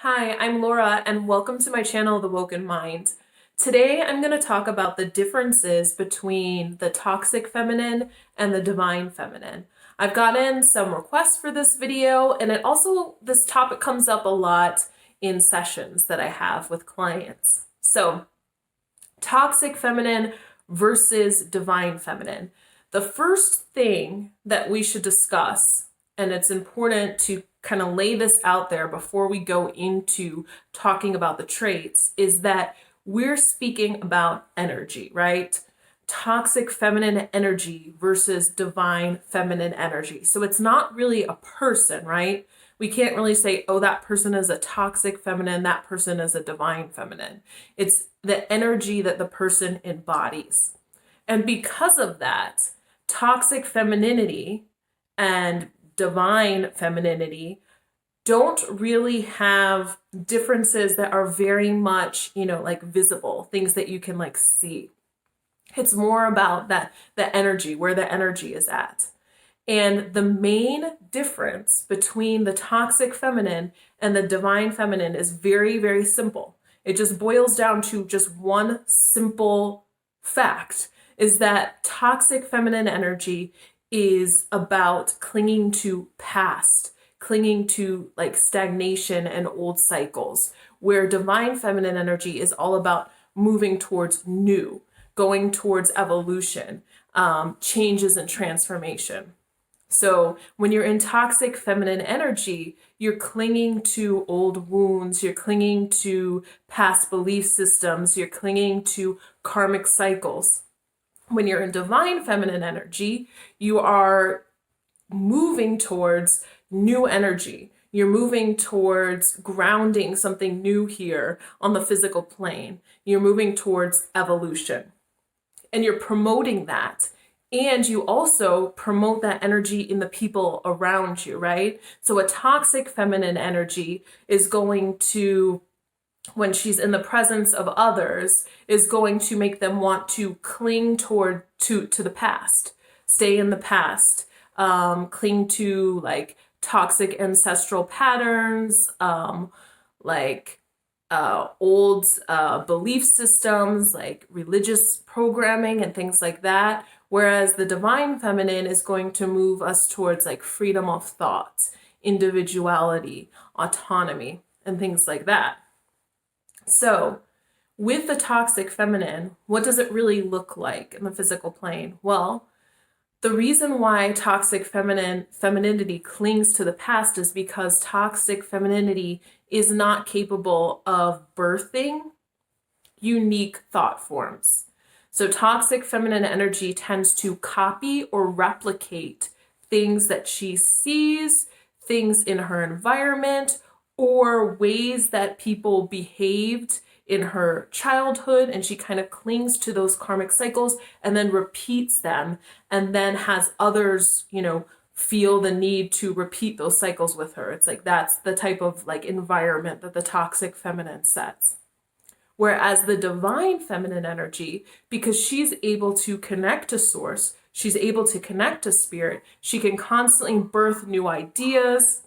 Hi, I'm Laura and welcome to my channel, The Woken Mind. Today I'm going to talk about the differences between the toxic feminine and the divine feminine. I've gotten some requests for this video, and this topic comes up a lot in sessions that I have with clients. So, toxic feminine versus divine feminine. The first thing that we should discuss, and it's important to kind of lay this out there before we go into talking about the traits, is that we're speaking about energy, right? Toxic feminine energy versus divine feminine energy. So it's not really a person, right? We can't really say, oh, that person is a toxic feminine, that person is a divine feminine. It's the energy that the person embodies. And because of that, toxic femininity and divine femininity don't really have differences that are very much, like visible, things that you can like see. It's more about the energy, where the energy is at. And the main difference between the toxic feminine and the divine feminine is very, very simple. It just boils down to just one simple fact, is that toxic feminine energy is about clinging to past, clinging to like stagnation and old cycles, where divine feminine energy is all about moving towards new, going towards evolution, changes and transformation. So when you're in toxic feminine energy, you're clinging to old wounds, you're clinging to past belief systems, you're clinging to karmic cycles. When you're in divine feminine energy, you are moving towards new energy. You're moving towards grounding something new here on the physical plane. You're moving towards evolution. And you're promoting that. And you also promote that energy in the people around you, right? So a toxic feminine energy is going to, when she's in the presence of others, is going to make them want to cling to the past, stay in the past, cling to like toxic ancestral patterns, old belief systems, like religious programming and things like that. Whereas the divine feminine is going to move us towards like freedom of thought, individuality, autonomy, and things like that. So with the toxic feminine, what does it really look like in the physical plane? Well, the reason why toxic femininity clings to the past is because toxic femininity is not capable of birthing unique thought forms. So toxic feminine energy tends to copy or replicate things that she sees, things in her environment, or ways that people behaved in her childhood, and she kind of clings to those karmic cycles and then repeats them, and then has others, feel the need to repeat those cycles with her. It's like that's the type of like environment that the toxic feminine sets. Whereas the divine feminine energy, because she's able to connect to source, she's able to connect to spirit, she can constantly birth new ideas,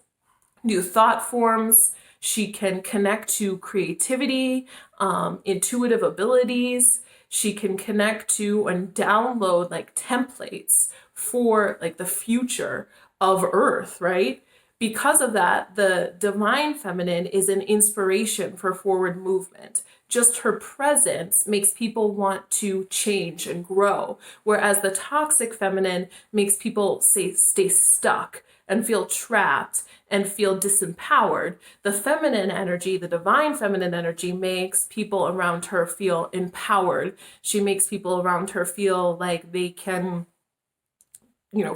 new thought forms. She can connect to creativity, intuitive abilities. She can connect to and download like templates for like the future of Earth, right? Because of that, the divine feminine is an inspiration for forward movement. Just her presence makes people want to change and grow, whereas the toxic feminine makes people stay stuck and feel trapped and feel disempowered. The feminine energy, the divine feminine energy, makes people around her feel empowered. She makes people around her feel like they can,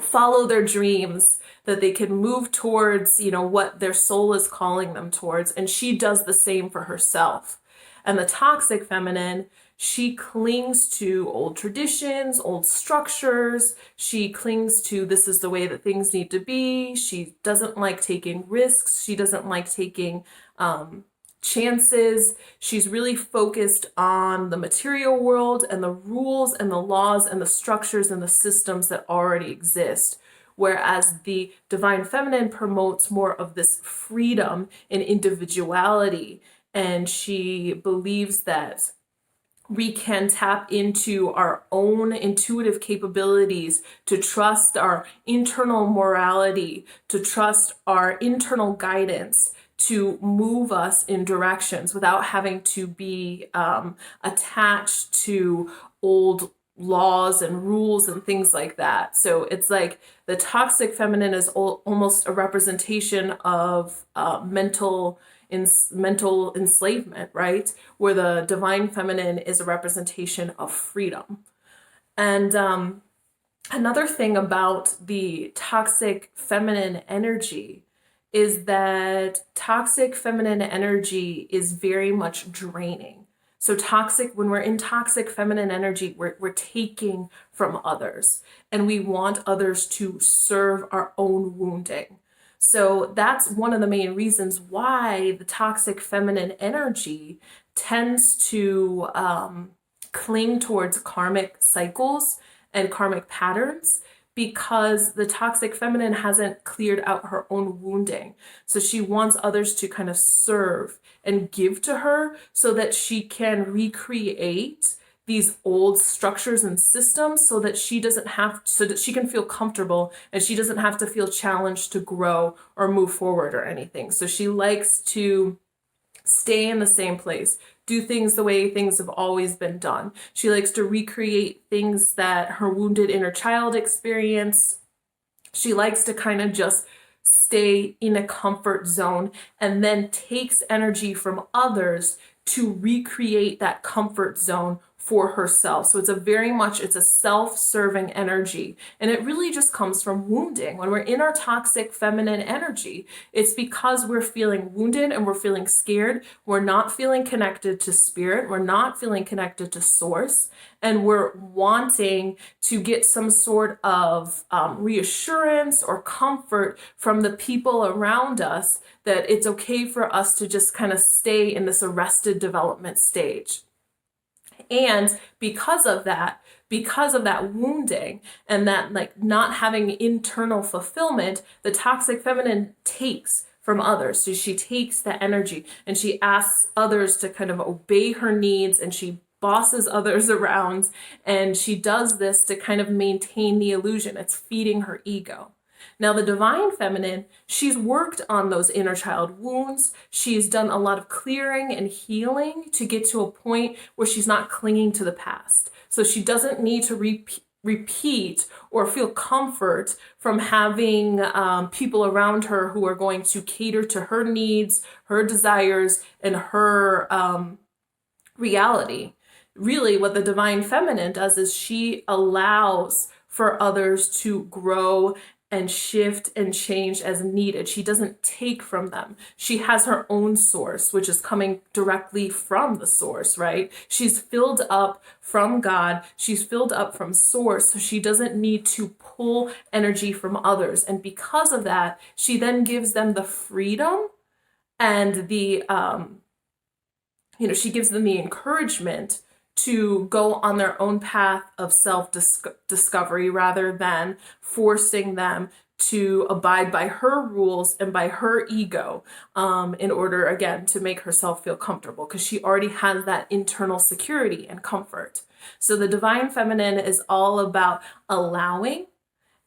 follow their dreams, that they can move towards, what their soul is calling them towards. And she does the same for herself. And the toxic feminine, she clings to old traditions, old structures. She clings to this is the way that things need to be. She doesn't like taking risks. She doesn't like taking chances. She's really focused on the material world and the rules and the laws and the structures and the systems that already exist. whereas the divine feminine promotes more of this freedom and individuality. And she believes that we can tap into our own intuitive capabilities, to trust our internal morality, to trust our internal guidance, to move us in directions without having to be attached to old laws and rules and things like that. So it's like the toxic feminine is almost a representation of mental enslavement, right? Where the divine feminine is a representation of freedom. And another thing about the toxic feminine energy is that toxic feminine energy is very much draining. So when we're in toxic feminine energy, we're taking from others, and we want others to serve our own wounding. So that's one of the main reasons why the toxic feminine energy tends to cling towards karmic cycles and karmic patterns, because the toxic feminine hasn't cleared out her own wounding. So she wants others to kind of serve and give to her so that she can recreate these old structures and systems, so that she can feel comfortable and she doesn't have to feel challenged to grow or move forward or anything. So she likes to stay in the same place, do things the way things have always been done. She likes to recreate things that her wounded inner child experience. She likes to kind of just stay in a comfort zone, and then takes energy from others to recreate that comfort zone for herself. So it's a self-serving energy. And it really just comes from wounding. When we're in our toxic feminine energy, it's because we're feeling wounded and we're feeling scared. We're not feeling connected to spirit. We're not feeling connected to source. And we're wanting to get some sort of reassurance or comfort from the people around us that it's okay for us to just kind of stay in this arrested development stage. And because of that wounding and that like not having internal fulfillment, the toxic feminine takes from others. So she takes the energy and she asks others to kind of obey her needs, and she bosses others around, and she does this to kind of maintain the illusion. It's feeding her ego. Now, the divine feminine, she's worked on those inner child wounds. She's done a lot of clearing and healing to get to a point where she's not clinging to the past. So she doesn't need to repeat or feel comfort from having people around her who are going to cater to her needs, her desires, and her reality. Really, what the divine feminine does is she allows for others to grow and shift and change as needed. She doesn't take from them. She has her own source, which is coming directly from the source, right? She's filled up from God. She's filled up from source. So she doesn't need to pull energy from others. And because of that, she then gives them the freedom and she gives them the encouragement to go on their own path of self-discovery rather than forcing them to abide by her rules and by her ego in order, again, to make herself feel comfortable, because she already has that internal security and comfort. So the divine feminine is all about allowing,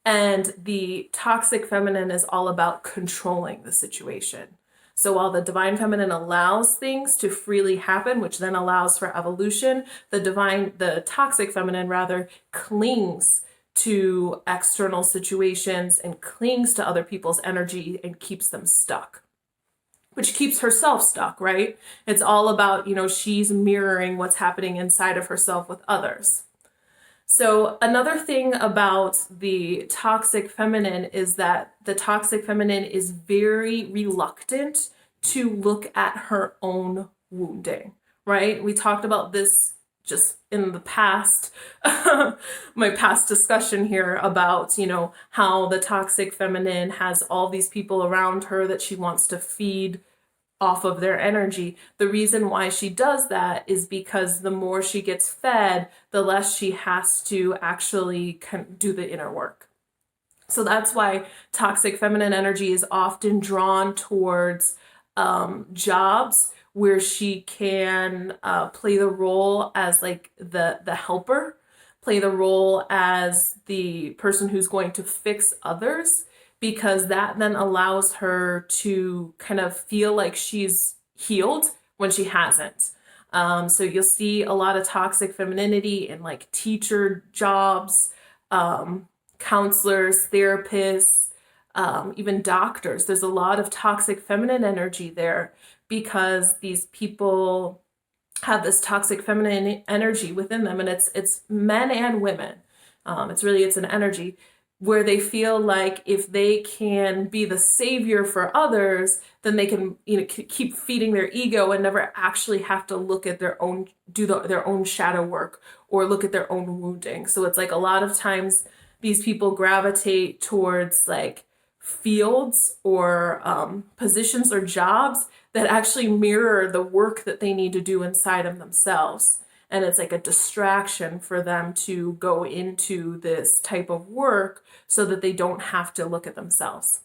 and the toxic feminine is all about controlling the situation. So while the divine feminine allows things to freely happen, which then allows for evolution, the toxic feminine rather clings to external situations and clings to other people's energy and keeps them stuck, which keeps herself stuck, right? It's all about, she's mirroring what's happening inside of herself with others. So another thing about the toxic feminine is that the toxic feminine is very reluctant to look at her own wounding, right? We talked about this just in the past, my past discussion here about, how the toxic feminine has all these people around her that she wants to feed off of their energy. The reason why she does that is because the more she gets fed, the less she has to actually do the inner work. So that's why toxic feminine energy is often drawn towards jobs where she can play the role as like the helper, play the role as the person who's going to fix others, because that then allows her to kind of feel like she's healed when she hasn't. So you'll see a lot of toxic femininity in like teacher jobs, counselors, therapists, even doctors. There's a lot of toxic feminine energy there because these people have this toxic feminine energy within them, and it's men and women. It's an energy where they feel like if they can be the savior for others, then they can keep feeding their ego and never actually have to look at their own their own shadow work or look at their own wounding. So it's like a lot of times these people gravitate towards like fields or positions or jobs that actually mirror the work that they need to do inside of themselves. And it's like a distraction for them to go into this type of work so that they don't have to look at themselves.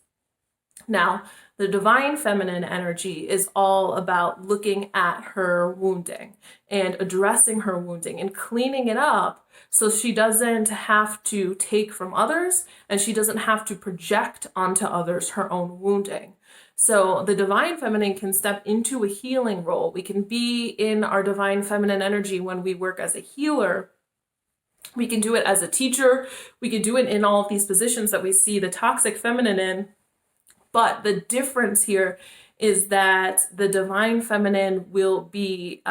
Now, the divine feminine energy is all about looking at her wounding and addressing her wounding and cleaning it up so she doesn't have to take from others and she doesn't have to project onto others her own wounding. So the divine feminine can step into a healing role. We can be in our divine feminine energy when we work as a healer. We can do it as a teacher. We can do it in all of these positions that we see the toxic feminine in. But the difference here is that the divine feminine will be,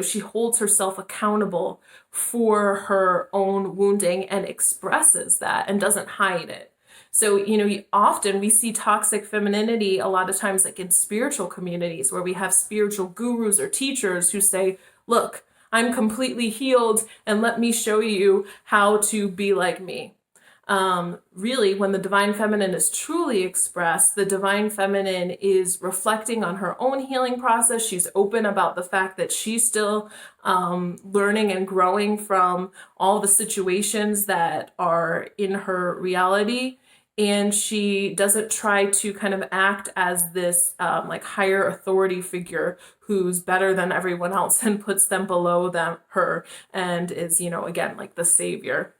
she holds herself accountable for her own wounding and expresses that and doesn't hide it. So, often we see toxic femininity a lot of times like in spiritual communities where we have spiritual gurus or teachers who say, look, I'm completely healed and let me show you how to be like me. Really, when the divine feminine is truly expressed, the divine feminine is reflecting on her own healing process. She's open about the fact that she's still learning and growing from all the situations that are in her reality. And she doesn't try to kind of act as this like higher authority figure who's better than everyone else and puts them below her and is, again, like the savior.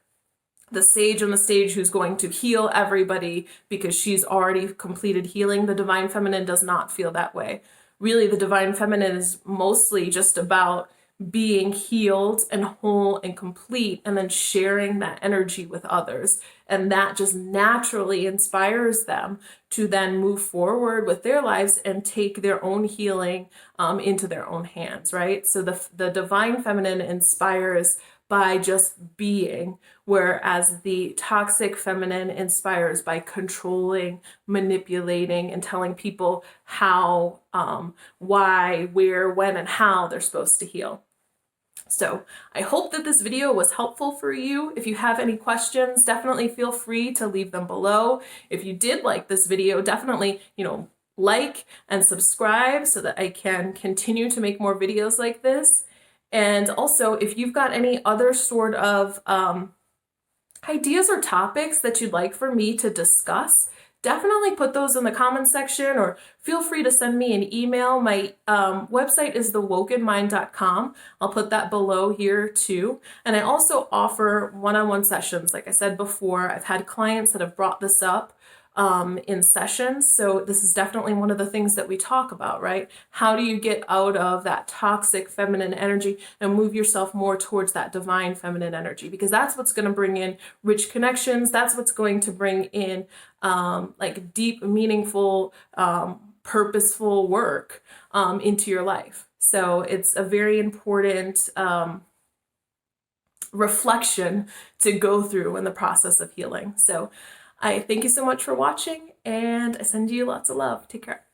The sage on the stage who's going to heal everybody because she's already completed healing. The divine feminine does not feel that way. Really, the divine feminine is mostly just about being healed and whole and complete and then sharing that energy with others. And that just naturally inspires them to then move forward with their lives and take their own healing into their own hands, right? So the divine feminine inspires by just being, whereas the toxic feminine inspires by controlling, manipulating, and telling people how, why, where, when, and how they're supposed to heal. So I hope that this video was helpful for you. If you have any questions, definitely feel free to leave them below. If you did like this video, definitely, like and subscribe so that I can continue to make more videos like this. And also, if you've got any other sort of ideas or topics that you'd like for me to discuss, definitely put those in the comments section or feel free to send me an email. My website is thewokenmind.com. I'll put that below here too. And I also offer one-on-one sessions. Like I said before, I've had clients that have brought this up in sessions. So this is definitely one of the things that we talk about, right? How do you get out of that toxic feminine energy and move yourself more towards that divine feminine energy? Because that's what's going to bring in rich connections. That's what's going to bring in like deep, meaningful, purposeful work into your life. So it's a very important reflection to go through in the process of healing. So I thank you so much for watching, and I send you lots of love. Take care.